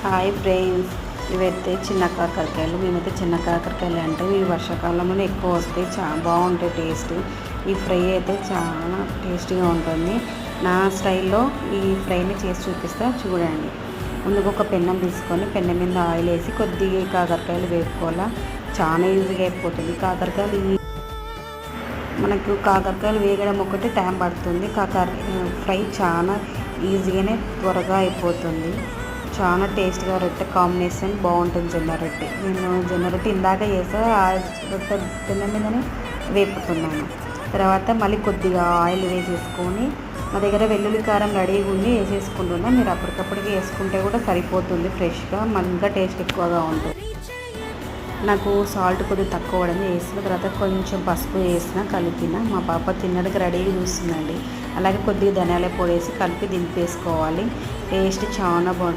Hi friends, ఇవైతే చిన్న కాకరకాయలు. మేమైతే చిన్న కాకరకాయలు అంటే ఇవి వర్షాకాలంలో ఎక్కువ వస్తాయి. చాలా బాగుంటాయి టేస్ట్. ఈ ఫ్రై అయితే చాలా టేస్టీగా ఉంటుంది. నా స్టైల్లో ఈ ఫ్రైని చేసి చూపిస్తా, చూడండి. ముందుకు ఒక పెన్నం తీసుకొని పెన్నం మీద ఆయిల్ వేసి కొద్దిగా కాకరకాయలు వేపుకోవాలా. చాలా ఈజీగా అయిపోతుంది. మనకు కాకరకాయలు వేగడం ఒకటి టైం పడుతుంది. ఫ్రై చాలా ఈజీగానే త్వరగా అయిపోతుంది. చాలా టేస్ట్గా రొట్టె కాంబినేషన్ బాగుంటుంది. జొన్న రొట్టె నేను జొన్న రొట్టె ఇందాక చేసా, ఆ రొట్టె పెన్నం మీదనే వేపుతున్నాను. తర్వాత మళ్ళీ కొద్దిగా ఆయిల్ వేసేసుకొని, మా దగ్గర వెల్లుల్లి కారం రెడీగా ఉండి వేసేసుకుంటున్నా. మీరు అప్పటికప్పటికి వేసుకుంటే కూడా సరిపోతుంది. ఫ్రెష్గా ఇంకా టేస్ట్ ఎక్కువగా ఉంటుంది. నాకు సాల్ట్ కొద్దిగా తక్కువ పడింది, వేసిన తర్వాత కొంచెం పసుపు వేసిన, కలిపిన. మా పాప తిన్నడికి రెడీగా చూస్తుందండి. అలాగే కొద్దిగా ధనియాల పొడి వేసి కలిపి దింపేసుకోవాలి. టేస్ట్ చాలా బాగుంటుంది.